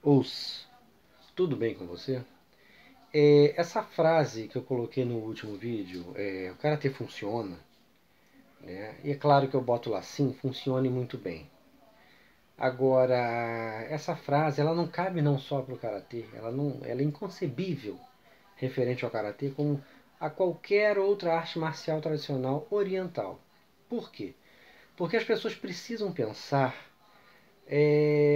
Os, tudo bem com você? Essa frase que eu coloquei no último vídeo, o karatê funciona, né? E é claro que eu boto lá, sim, funcione muito bem. Agora, essa frase, ela não cabe não só para o karatê, ela é inconcebível referente ao karatê como a qualquer outra arte marcial tradicional oriental. Por quê? Porque as pessoas precisam pensar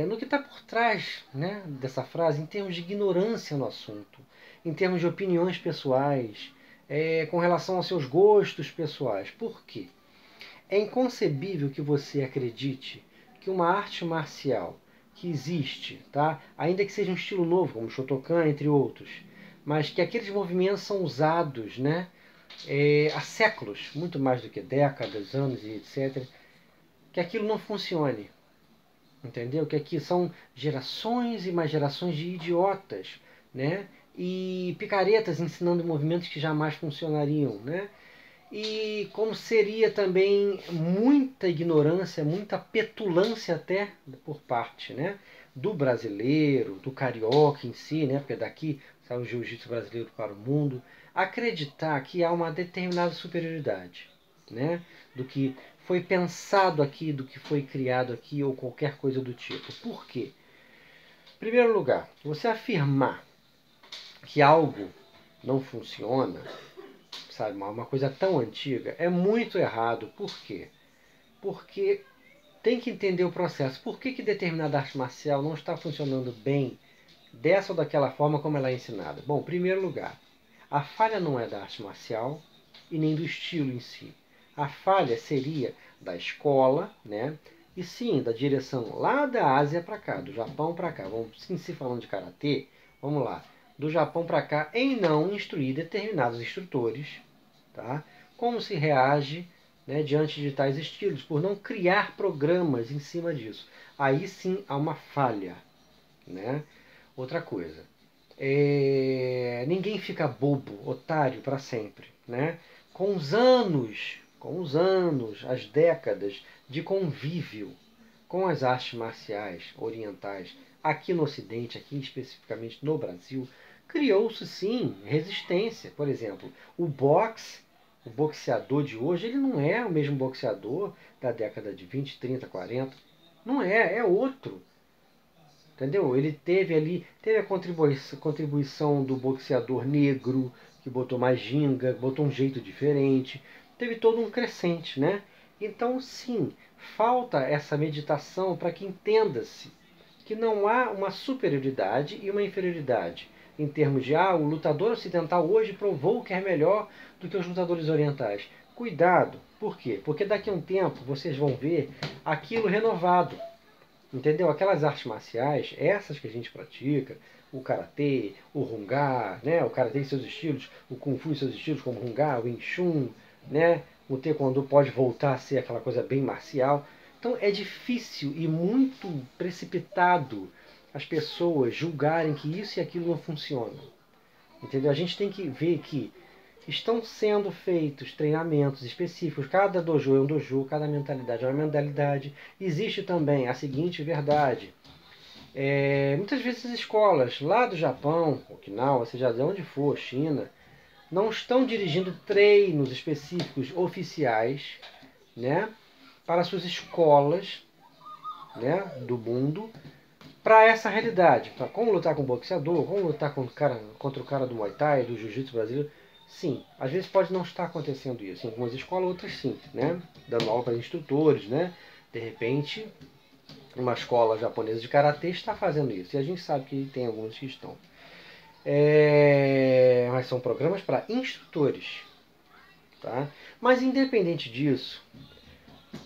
no que está por trás, né, dessa frase, em termos de ignorância no assunto, em termos de opiniões pessoais, com relação aos seus gostos pessoais. Por quê? É inconcebível que você acredite que uma arte marcial que existe, tá? Ainda que seja um estilo novo, como Shotokan, entre outros, mas que aqueles movimentos são usados, né, há séculos, muito mais do que décadas, anos e etc., que aquilo não funcione. Entendeu? Que aqui são gerações e mais gerações de idiotas, né? E picaretas ensinando movimentos que jamais funcionariam, né? E como seria também muita ignorância, muita petulância até por parte, né, do brasileiro, do carioca em si, né, porque daqui sai o jiu-jitsu brasileiro para o mundo, acreditar que há uma determinada superioridade, né, do que foi pensado aqui, do que foi criado aqui ou qualquer coisa do tipo. Por quê? Em primeiro lugar, você afirmar que algo não funciona, sabe, uma coisa tão antiga, é muito errado. Por quê? Porque tem que entender o processo. Por que determinada arte marcial não está funcionando bem dessa ou daquela forma como ela é ensinada? Bom, em primeiro lugar, a falha não é da arte marcial e nem do estilo em si. A falha seria da escola, né? E sim, da direção lá da Ásia para cá, do Japão para cá. Vamos, se falando de karatê, vamos lá. Do Japão para cá, em não instruir determinados instrutores, tá? Como se reage, né, diante de tais estilos, por não criar programas em cima disso. Aí sim há uma falha. Né? Outra coisa, ninguém fica bobo, otário para sempre. Né? Com os anos, as décadas de convívio com as artes marciais orientais aqui no Ocidente, aqui especificamente no Brasil, criou-se sim resistência. Por exemplo, o boxe, o boxeador de hoje, ele não é o mesmo boxeador da década de 20, 30, 40. Não é, é outro. Entendeu? Ele teve a contribuição do boxeador negro, que botou mais ginga, botou um jeito diferente. Teve todo um crescente, né? Então, sim, falta essa meditação para que entenda-se que não há uma superioridade e uma inferioridade. Em termos de, o lutador ocidental hoje provou que é melhor do que os lutadores orientais. Cuidado. Por quê? Porque daqui a um tempo vocês vão ver aquilo renovado. Entendeu? Aquelas artes marciais, essas que a gente pratica, o karatê, o hungá, né? O karatê e seus estilos, o kung fu e seus estilos como hungá, o wing chun, né? O taekwondo pode voltar a ser aquela coisa bem marcial. Então é difícil e muito precipitado as pessoas julgarem que isso e aquilo não funcionam. Entendeu? A gente tem que ver que estão sendo feitos treinamentos específicos. Cada dojo é um dojo, cada mentalidade é uma mentalidade. Existe também a seguinte verdade. Muitas vezes as escolas lá do Japão, Okinawa, seja de onde for, China, não estão dirigindo treinos específicos oficiais, né, para suas escolas, né, do mundo, para essa realidade. Para como lutar com o boxeador, como lutar contra o cara do Muay Thai, do Jiu-Jitsu brasileiro. Sim, às vezes pode não estar acontecendo isso. Em algumas escolas, outras sim, né? Dando aula para instrutores, né? De repente, uma escola japonesa de karatê está fazendo isso. E a gente sabe que tem alguns que estão. Mas são programas para instrutores. Tá? Mas independente disso,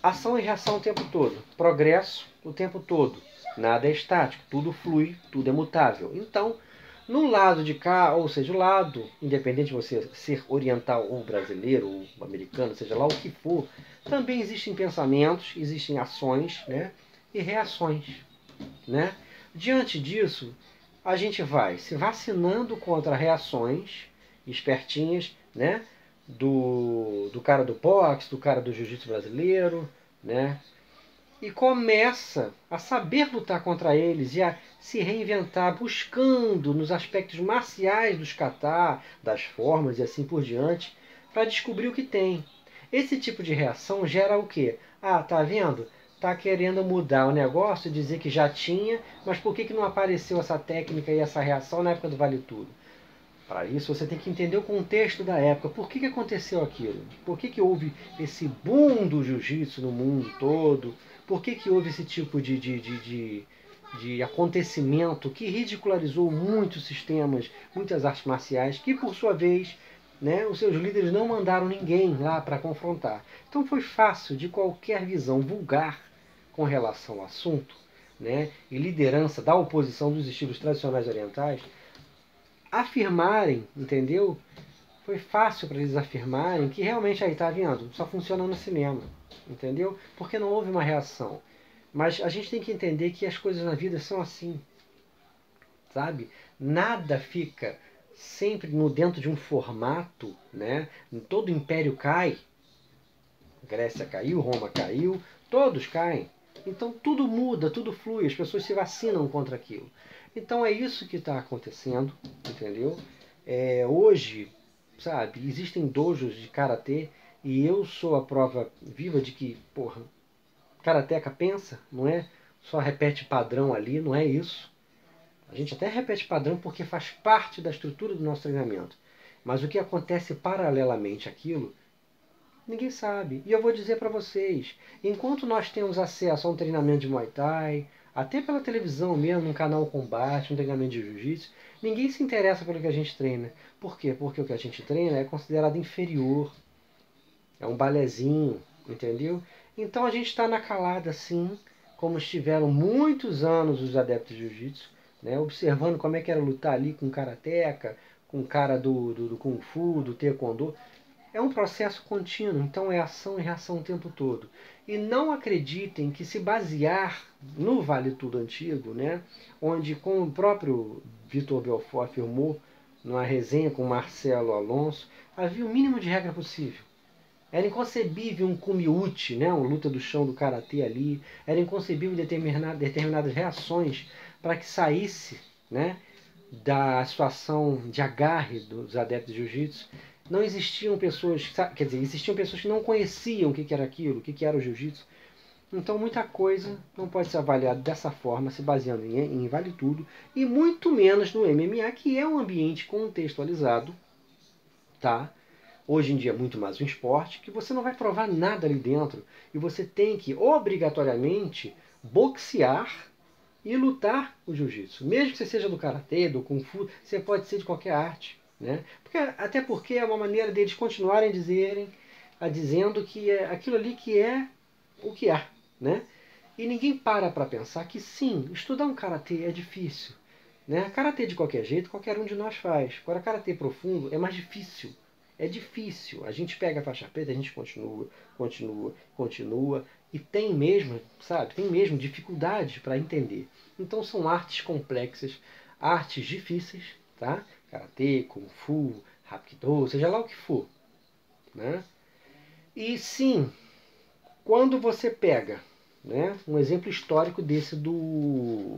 ação e reação o tempo todo. Progresso o tempo todo. Nada é estático, tudo flui, tudo é mutável. Então, no lado de cá, ou seja, o lado, independente de você ser oriental ou brasileiro ou americano, seja lá o que for, também existem pensamentos, existem ações, né, e reações. Né? Diante disso, a gente vai se vacinando contra reações espertinhas, né, do cara do boxe, do cara do jiu-jitsu brasileiro, né, e começa a saber lutar contra eles e a se reinventar, buscando nos aspectos marciais dos kata, das formas e assim por diante, para descobrir o que tem. Esse tipo de reação gera o quê? Ah, tá vendo? Tá querendo mudar o negócio, dizer que já tinha, mas por que não apareceu essa técnica e essa reação na época do Vale Tudo? Para isso, você tem que entender o contexto da época. Por que aconteceu aquilo? Por que houve esse boom do jiu-jitsu no mundo todo? Por que houve esse tipo de acontecimento que ridicularizou muitos sistemas, muitas artes marciais, que, por sua vez, né, os seus líderes não mandaram ninguém lá para confrontar. Então foi fácil de qualquer visão vulgar com relação ao assunto, né, e liderança da oposição dos estilos tradicionais orientais, afirmarem, entendeu? Foi fácil para eles afirmarem que realmente aí tá vendo, só funciona no cinema, entendeu? Porque não houve uma reação. Mas a gente tem que entender que as coisas na vida são assim, sabe? Nada fica sempre no dentro de um formato, né? Todo império cai, Grécia caiu, Roma caiu, todos caem. Então tudo muda, tudo flui, as pessoas se vacinam contra aquilo. Então é isso que está acontecendo, entendeu? Hoje, sabe, existem dojos de karatê e eu sou a prova viva de que, porra, karateca pensa, não é? Só repete padrão ali, não é isso. A gente até repete padrão porque faz parte da estrutura do nosso treinamento. Mas o que acontece paralelamente àquilo, ninguém sabe. E eu vou dizer para vocês, enquanto nós temos acesso a um treinamento de Muay Thai, até pela televisão mesmo, um canal Combate, um treinamento de Jiu-Jitsu, ninguém se interessa pelo que a gente treina. Por quê? Porque o que a gente treina é considerado inferior. É um balezinho, entendeu? Então a gente está na calada sim, como estiveram muitos anos os adeptos de Jiu-Jitsu, né? Observando como é que era lutar ali com karateca, com o cara do Kung Fu, do Taekwondo. É um processo contínuo, então é ação e reação o tempo todo. E não acreditem que se basear no Vale Tudo antigo, né, onde, como o próprio Vitor Belfort afirmou numa resenha com Marcelo Alonso, havia o mínimo de regra possível. Era inconcebível um kumiuchi, né, uma luta do chão do karatê ali. Era inconcebível determinadas reações para que saísse, né, da situação de agarre dos adeptos de jiu-jitsu. Não existiam pessoas, quer dizer, existiam pessoas que não conheciam o que era aquilo, o que era o jiu-jitsu. Então muita coisa não pode ser avaliada dessa forma, se baseando em Vale Tudo, e muito menos no MMA, que é um ambiente contextualizado, tá? Hoje em dia é muito mais um esporte, que você não vai provar nada ali dentro, e você tem que, obrigatoriamente, boxear e lutar o jiu-jitsu. Mesmo que você seja do karatê, do kung fu, você pode ser de qualquer arte. Né? Até porque é uma maneira deles continuarem dizendo que é aquilo ali que é o que é. Né? E ninguém para pensar que sim, estudar um karatê é difícil. Né? Karatê de qualquer jeito, qualquer um de nós faz. Agora, karatê profundo é mais difícil. É difícil. A gente pega a faixa preta, a gente continua. E tem mesmo, sabe? Tem mesmo dificuldade para entender. Então são artes complexas, artes difíceis, tá? Karatê, Kung Fu, Hapkido, seja lá o que for. Né? E sim, quando você pega, né, um exemplo histórico desse do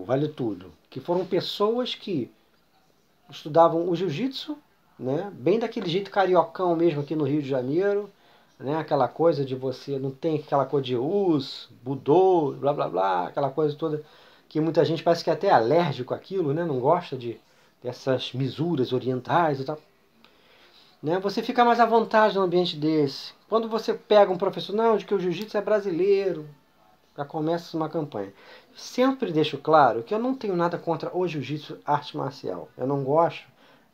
Vale Tudo, que foram pessoas que estudavam o jiu-jitsu, né, bem daquele jeito cariocão mesmo aqui no Rio de Janeiro, né, aquela coisa de você não tem aquela coisa de budô, blá blá blá, aquela coisa toda que muita gente parece que é até alérgico àquilo, né, não gosta dessas misuras orientais e tal. Né, você fica mais à vontade num ambiente desse. Quando você pega um profissional de que o jiu-jitsu é brasileiro, já começa uma campanha. Sempre deixo claro que eu não tenho nada contra o jiu-jitsu arte marcial. Eu não gosto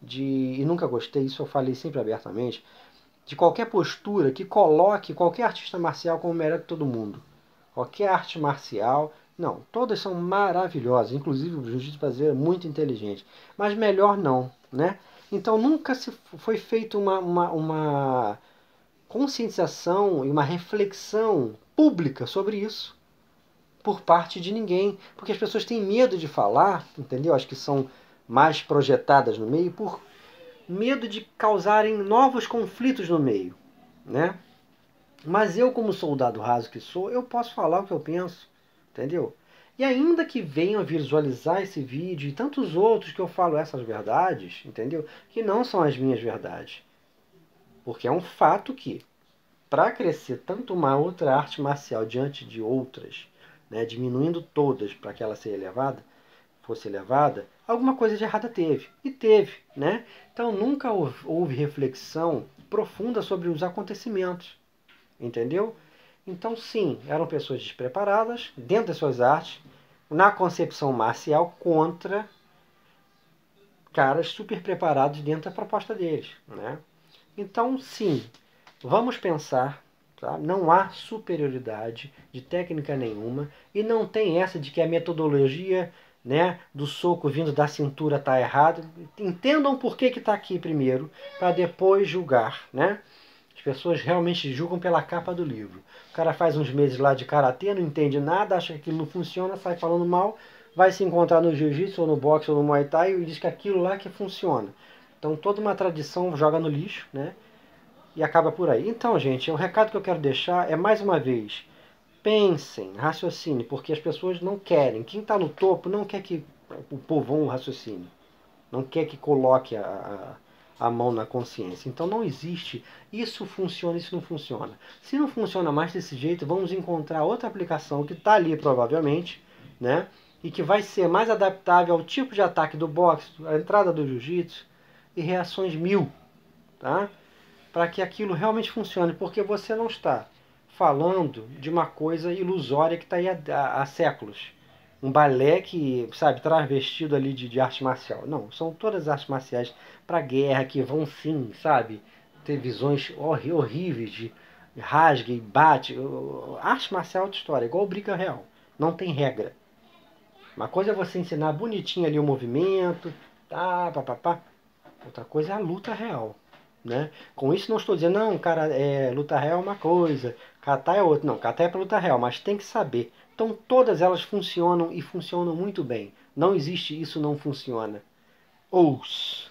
e nunca gostei, isso eu falei sempre abertamente, de qualquer postura que coloque qualquer artista marcial como melhor que todo mundo. Qualquer arte marcial, não, todas são maravilhosas, inclusive o jiu-jitsu brasileiro é muito inteligente, mas melhor não, né? Então nunca se foi feita uma conscientização e uma reflexão pública sobre isso por parte de ninguém, porque as pessoas têm medo de falar, entendeu? Acho que são mais projetadas no meio por medo de causarem novos conflitos no meio, né? Mas eu, como soldado raso que sou, eu posso falar o que eu penso, entendeu? E ainda que venham visualizar esse vídeo e tantos outros que eu falo essas verdades, entendeu? Que não são as minhas verdades. Porque é um fato que, para crescer tanto uma outra arte marcial diante de outras, né, diminuindo todas para que ela fosse elevada, alguma coisa de errada teve. E teve, né? Então nunca houve reflexão profunda sobre os acontecimentos, entendeu? Então sim, eram pessoas despreparadas dentro das suas artes, na concepção marcial contra caras super preparados dentro da proposta deles, né? Então sim, vamos pensar, tá? Não há superioridade de técnica nenhuma e não tem essa de que a metodologia, né, do soco vindo da cintura está errada. Entendam por que está aqui primeiro, para depois julgar, né? As pessoas realmente julgam pela capa do livro. O cara faz uns meses lá de karatê, não entende nada, acha que aquilo não funciona, sai falando mal, vai se encontrar no jiu-jitsu, ou no boxe, ou no muay thai e diz que aquilo lá que funciona. Então toda uma tradição joga no lixo, né? E acaba por aí. Então, gente, o recado que eu quero deixar é, mais uma vez, pensem, raciocine, porque as pessoas não querem. Quem está no topo não quer que o povão raciocine. Não quer que coloque a mão na consciência. Então não existe isso funciona, isso não funciona. Se não funciona mais desse jeito, vamos encontrar outra aplicação que está ali provavelmente, né? E que vai ser mais adaptável ao tipo de ataque do boxe, a entrada do jiu-jitsu e reações mil, tá? Para que aquilo realmente funcione, porque você não está falando de uma coisa ilusória que está aí há séculos. Um balé que, sabe, travestido ali de arte marcial. Não, são todas artes marciais para guerra que vão sim, sabe, ter visões horríveis de rasga e bate. Arte marcial é outra história, igual briga real. Não tem regra. Uma coisa é você ensinar bonitinho ali o movimento, tá, papapá. Outra coisa é a luta real. Né? Com isso não estou dizendo, não, cara, luta real é uma coisa, kata é outra. Não, kata é para luta real, mas tem que saber. Então todas elas funcionam e funcionam muito bem. Não existe isso não funciona. Ous.